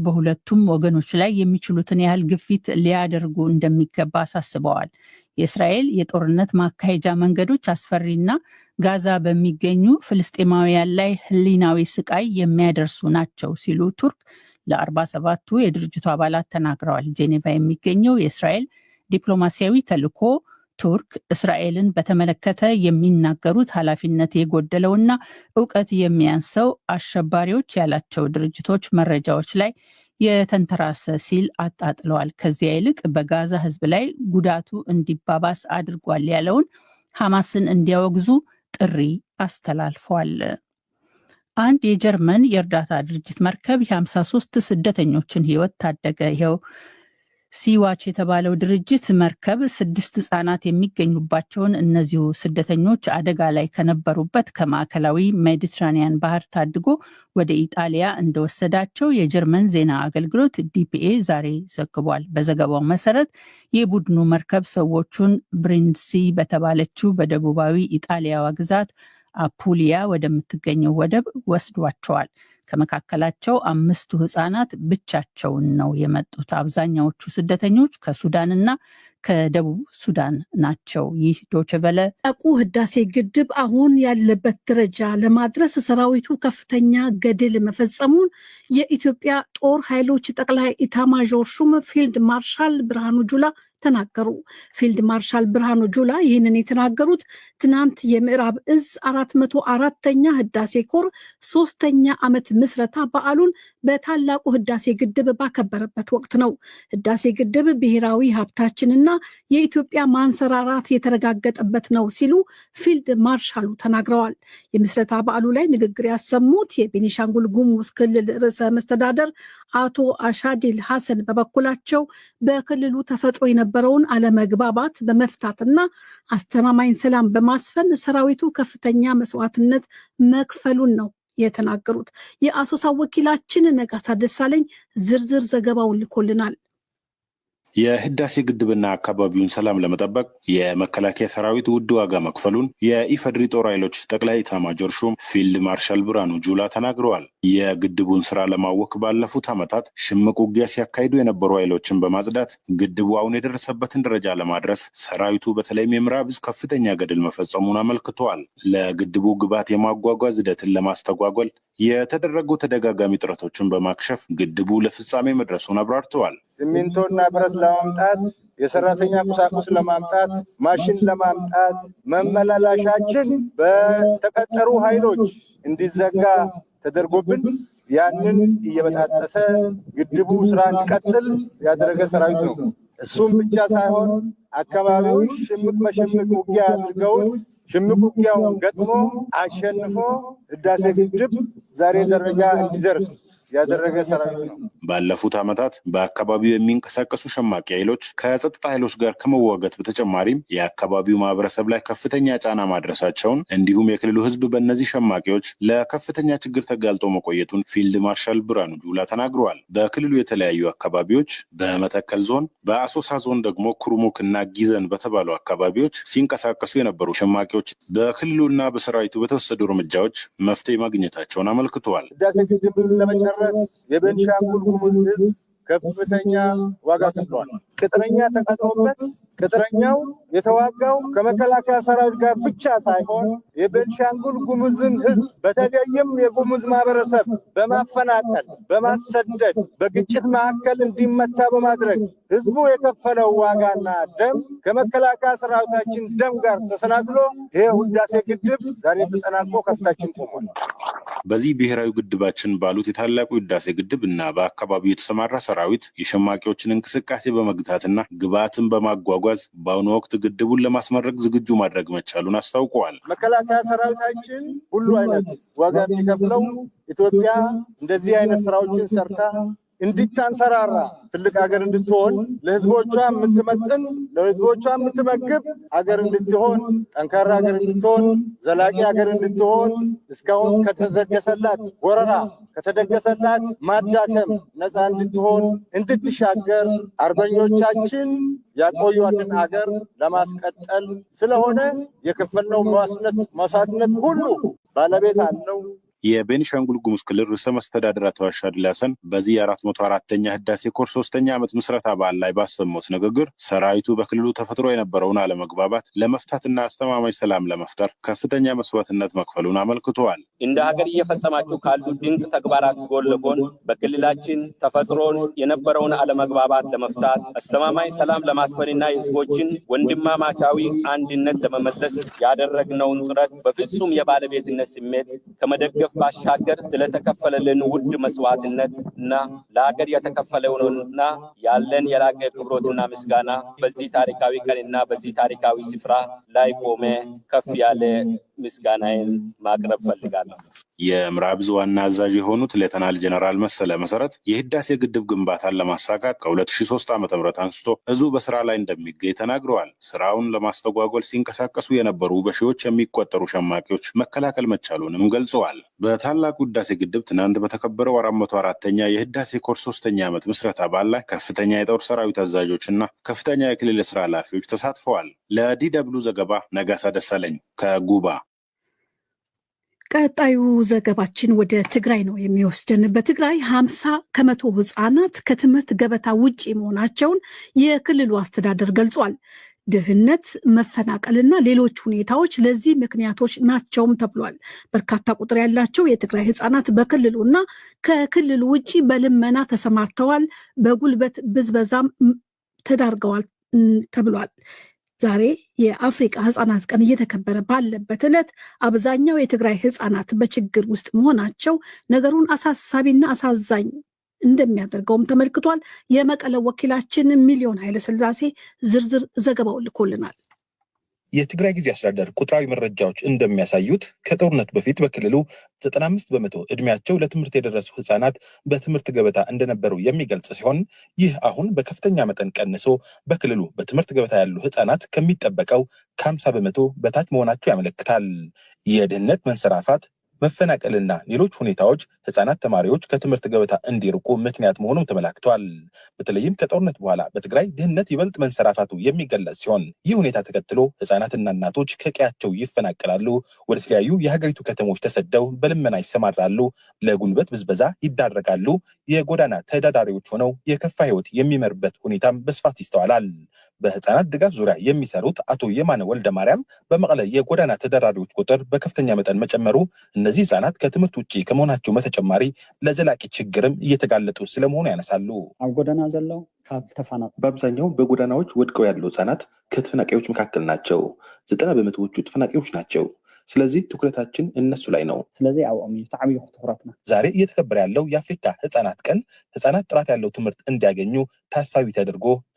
በሁለቱም ወገኖች ላይ የሚችሉትን ያህል ግፊት ሊያደርጉ እንደሚገባ አሳስበዋል። የእስራኤል የጦርነት ማካሄጃ መንገዶች አስፈሪና ጋዛ በሚገኙ ፍልስጤማውያን ላይ ህሊናዊ ስቃይ የሚያደርሱ ናቸው ሲሉ ቱርክ ለ47ቱ የድርጅቱ አባላት ተናግረዋል። ጄኔቫ የሚገኘው የእስራኤል ዲፕሎማሲያዊ ተልዕኮ ቱርክ እስራኤልን በተመለከተ የሚናገሩት ኃላፊነት የጎደለውና እውቀት የሚያንሰው አሸባሪዎች ያላቸው ድርጅቶች መረጃዎች ላይ የተንተራሰ ሲል አጣጥለዋል። ከዚያ ይልቅ በጋዛ ህዝብ ላይ ጉዳቱ እንዲባባስ አድርጓል ያለውን ሐማስን እንዲያወግዙ ጥሪ አስተላልፏል። አንድ የጀርመን የእርዳታ ድርጅት መርከብ የ53 ስደተኞችን ህይወት ታደገ። ይኸው ሲዋች የተባለው ድርጅት መርከብ 6 ህጻናት የሚገኙባቸውን እነዚሁ ስደተኞች አደጋ ላይ ከነበሩበት ከማዕከላዊ ሜዲትራኒያን ባህር ታድጎ ወደ ኢጣሊያ እንደወሰዳቸው የጀርመን ዜና አገልግሎት ዲፒኤ ዛሬ ዘግቧል። በዘገባው መሰረት የቡድኑ መርከብ ሰዎቹን ብሪንድሲ በተባለችው በደቡባዊ ኢጣሊያዋ ግዛት አፑሊያ ወደምትገኘው ወደብ ወስዷቸዋል። ከመካከላቸው 5 ህጻናት ብቻቸውን ነው የመጡት። አብዛኛዎቹ ስደተኞች ከሱዳንና ከደቡብ ሱዳን ናቸው። ይህ ዶይቼ ቬለ ህዳሴ ግድብ አሁን ያለበት ደረጃ ለማድረስ ሰራዊቱ ከፍተኛ ገድል መፈጸሙን የኢትዮጵያ ጦር ኃይሎች ጠቅላይ ኢታማዦር ሹም ፊልድ ማርሻል ብርሃኑ ጁላ ተናገሩ። ፊልድ ማርሻል ብርሃኑ ጁላ ይህንን የተናገሩት ትናንት የምዕራብ እዝ 404ኛ ህዳሴ ኮር 3ኛ ዓመት ምስረታ በዓሉን በታላቁ ህዳሴ ግድብ ባከበረበት ወቅት ነው። ህዳሴ ግድብ ብሔራዊ ሀብታችንና የኢትዮጵያ ማንሰራራት የተረጋገጠበት ነው ሲሉ ፊልድ ማርሻሉ ተናግረዋል። የምስረታ በዓሉ ላይ ንግግር ያሰሙት የቤኒሻንጉል ጉሙዝ ክልል ርዕሰ መስተዳደር አቶ አሻዲል ሐሰን በበኩላቸው በክልሉ ተፈጥሮ የነበረውን አለመግባባት በመፍታትና አስተማማኝ ሰላም በማስፈን ሰራዊቱ ከፍተኛ መስዋዕትነት መክፈሉን ነው የተናገሩት። የአሶሳ ወኪላችን ነጋሳ ደሳለኝ ዝርዝር ዘገባውን ልኮልናል። የህዳሴ ግድብና አካባቢውን ሰላም ለመጠበቅ የመከላከያ ሰራዊት ውድ ዋጋ መክፈሉን የኢፌዴሪ ጦር ኃይሎች ጠቅላይ ኢታማዦር ሹም ፊልድ ማርሻል ብርሃኑ ጁላ ተናግረዋል። የግድቡን ስራ ለማወክ ባለፉት ዓመታት ሽምቅ ውጊያ ሲያካሂዱ የነበሩ ኃይሎችን በማጽዳት ግድቡ አሁን የደረሰበትን ደረጃ ለማድረስ ሰራዊቱ በተለይም የምዕራብ ዕዝ ከፍተኛ ገድል መፈጸሙን አመልክተዋል። ለግድቡ ግብዓት የማጓጓዝ ሂደትን ለማስተጓጎል የተደረጉ ተደጋጋሚ ጥረቶችን በማክሸፍ ግድቡ ለፍጻሜ መድረሱን አብራርተዋል። ሲሚንቶና ብረት ለማምጣት የሰራተኛ ቁሳቁስ ለማምጣት ማሽን ለማምጣት መመላላሻችን በተቀጠሩ ኃይሎች እንዲዘጋ ተደርጎብን ያንን እየበጣጠሰ ግድቡ ስራ እንዲቀጥል ያደረገ ሰራዊት ነው። እሱም ብቻ ሳይሆን አካባቢው ሽምቅ በሽምቅ ውጊያ አድርገውት ሽምቅ ውጊያውን ገጥሞ አሸንፎ ህዳሴ ግድብ ዛሬ ደረጃ እንዲደርስ ያደረገ ሰራዊት ነው። ባለፉት ዓመታት በአካባቢው የሚንቀሳቀሱ ሸማቂ ኃይሎች ከጸጥታ ኃይሎች ጋር ከመዋጋት በተጨማሪም የአካባቢው ማህበረሰብ ላይ ከፍተኛ ጫና ማድረሳቸውን እንዲሁም የክልሉ ህዝብ በእነዚህ ሸማቂዎች ለከፍተኛ ችግር ተጋልጦ መቆየቱን ፊልድ ማርሻል ብርሃኑ ጁላ ተናግረዋል። በክልሉ የተለያዩ አካባቢዎች በመተከል ዞን፣ በአሶሳ ዞን ደግሞ ኩርሙክና ጊዘን በተባሉ አካባቢዎች ሲንቀሳቀሱ የነበሩ ሸማቂዎች በክልሉና በሰራዊቱ በተወሰዱ እርምጃዎች መፍትሄ ማግኘታቸውን አመልክተዋል። የቤኒሻንጉል ጉሙዝ ህዝብ ከፍተኛ ዋጋ ከፍሏል። ቅጥረኛ ተቀጥሮበት ቅጥረኛው የተዋጋው ከመከላከያ ሰራዊት ጋር ብቻ ሳይሆን የቤኒሻንጉል ጉሙዝን ህዝብ በተለይም የጉሙዝ ማህበረሰብ በማፈናቀል በማሰደድ በግጭት መካከል እንዲመታ በማድረግ ህዝቡ የከፈለው ዋጋና ደም ከመከላከያ ሰራዊታችን ደም ጋር ተሰናስሎ ይሄ ህዳሴ ግድብ ዛሬ ተጠናቆ ከፍታችን ቆሟል። በዚህ ብሔራዊ ግድባችን ባሉት የታላቁ ህዳሴ ግድብ እና በአካባቢው የተሰማራ ሰራዊት የሸማቂዎችን እንቅስቃሴ በመግታትና ግብዓትን በማጓጓዝ በአሁኑ ወቅት ግድቡን ለማስመረቅ ዝግጁ ማድረግ መቻሉን አስታውቀዋል። መከላከያ ሰራዊታችን ሁሉ አይነት ዋጋ የሚከፍለው ኢትዮጵያ እንደዚህ አይነት ስራዎችን ሰርታ እንድታንሰራራ ትልቅ ሀገር እንድትሆን ለህዝቦቿ የምትመጥን ለህዝቦቿ የምትመግብ ሀገር እንድትሆን ጠንካራ ሀገር እንድትሆን ዘላቂ ሀገር እንድትሆን እስካሁን ከተደገሰላት ወረራ ከተደገሰላት ማዳከም ነፃ እንድትሆን እንድትሻገር አርበኞቻችን ያቆዩዋትን ሀገር ለማስቀጠል ስለሆነ የከፈልነው መስዋዕትነት ሁሉ ባለቤት አለው። የቤኒሻንጉል ጉሙዝ ክልል ርዕሰ መስተዳድር አቶ አሻድሊ ሐሰን በዚህ 404ኛ ህዳሴ ኮር 3ኛ ዓመት ምስረታ በዓል ላይ ባሰሙት ንግግር ሰራዊቱ በክልሉ ተፈጥሮ የነበረውን አለመግባባት ለመፍታትና አስተማማኝ ሰላም ለመፍጠር ከፍተኛ መስዋዕትነት መክፈሉን አመልክተዋል። እንደ ሀገር እየፈጸማችሁ ካሉ ድንቅ ተግባራት ጎን ለጎን በክልላችን ተፈጥሮ የነበረውን አለመግባባት ለመፍታት አስተማማኝ ሰላም ለማስፈንና የህዝቦችን ወንድማማቻዊ አንድነት ለመመለስ ያደረግነውን ጥረት በፍጹም የባለቤትነት ስሜት ከመደገፍ ባሻገር ስለተከፈለልን ውድ መስዋዕትነት እና ለሀገር የተከፈለውንና ያለን የላቀ ክብሮትና ምስጋና በዚህ ታሪካዊ ቀንና በዚህ ታሪካዊ ስፍራ ላይ ቆሜ ከፍ ያለ ምስጋናዬን ማቅረብ ፈልጋለሁ። የምዕራብ ዕዝ ዋና አዛዥ የሆኑት ሌተናል ጀነራል መሰለ መሰረት የህዳሴ ግድብ ግንባታን ለማሳካት ከ2003 ዓ.ም አንስቶ ዕዙ በስራ ላይ እንደሚገኝ ተናግረዋል። ስራውን ለማስተጓጎል ሲንቀሳቀሱ የነበሩ በሺዎች የሚቆጠሩ ሸማቂዎች መከላከል መቻሉንም ገልጸዋል። በታላቁ ህዳሴ ግድብ ትናንት በተከበረው 404ኛ የህዳሴ ኮር 3ኛ ዓመት ምስረታ በዓል ላይ ከፍተኛ የጦር ሰራዊት አዛዦችና ከፍተኛ የክልል ስራ ኃላፊዎች ተሳትፈዋል። ለዲደብሊው ዘገባ ነጋሳ ደሳለኝ ከጉባ። ቀጣዩ ዘገባችን ወደ ትግራይ ነው የሚወስደን። በትግራይ 50% ህጻናት ከትምህርት ገበታ ውጪ መሆናቸውን የክልሉ አስተዳደር ገልጿል። ድህነት፣ መፈናቀልና ሌሎች ሁኔታዎች ለዚህ ምክንያቶች ናቸውም ተብሏል። በርካታ ቁጥር ያላቸው የትግራይ ህጻናት በክልሉና ከክልሉ ውጪ በልመና ተሰማርተዋል፣ በጉልበት ብዝበዛም ተዳርገዋል ተብሏል። ዛሬ የአፍሪካ ህጻናት ቀን እየተከበረ ባለበት ዕለት አብዛኛው የትግራይ ህጻናት በችግር ውስጥ መሆናቸው ነገሩን አሳሳቢና አሳዛኝ እንደሚያደርገውም ተመልክቷል። የመቀለ ወኪላችን ሚሊዮን ኃይለስላሴ ዝርዝር ዘገባው ልኮልናል። የትግራይ ጊዜ አስተዳደር ቁጥራዊ መረጃዎች እንደሚያሳዩት ከጦርነት በፊት በክልሉ 95% እድሜያቸው ለትምህርት የደረሱ ህጻናት በትምህርት ገበታ እንደነበሩ የሚገልጽ ሲሆን ይህ አሁን በከፍተኛ መጠን ቀንሶ በክልሉ በትምህርት ገበታ ያሉ ህጻናት ከሚጠበቀው ከ50% በታች መሆናቸው ያመለክታል። የድህነት መንሰራፋት፣ መፈናቀልና ሌሎች ሁኔታዎች ህጻናት ተማሪዎች ከትምህርት ገበታ እንዲርቁ ምክንያት መሆኑም ተመላክቷል። በተለይም ከጦርነት በኋላ በትግራይ ድህነት ይበልጥ መንሰራፋቱ የሚገለጽ ሲሆን ይህ ሁኔታ ተከትሎ ህጻናትና እናቶች ከቀያቸው ይፈናቀላሉ፣ ወደ ተለያዩ የሀገሪቱ ከተሞች ተሰደው በልመና ይሰማራሉ፣ ለጉልበት ብዝበዛ ይዳረጋሉ፣ የጎዳና ተዳዳሪዎች ሆነው የከፋ ህይወት የሚመርበት ሁኔታም በስፋት ይስተዋላል። በህጻናት ድጋፍ ዙሪያ የሚሰሩት አቶ የማነ ወልደ ማርያም በመቀለ የጎዳና ተዳዳሪዎች ቁጥር በከፍተኛ መጠን መጨመሩ እነዚህ ህጻናት ከትምህርት ውጪ ከመሆናቸው በተጨማሪ ለዘላቂ ችግርም እየተጋለጡ ስለመሆኑ ያነሳሉ። ጎዳና ዘለው በአብዛኛው በጎዳናዎች ወድቀው ያሉ ህጻናት ከተፈናቃዮች መካከል ናቸው። 90%ዎቹ ተፈናቃዮች ናቸው። ስለዚህ ትኩረታችን እነሱ ላይ ነው። ስለዚህ ዓብይ ትኩረትና ዛሬ እየተከበረ ያለው የአፍሪካ ህጻናት ቀን ህጻናት ጥራት ያለው ትምህርት እንዲያገኙ ታሳቢ ተደርጎ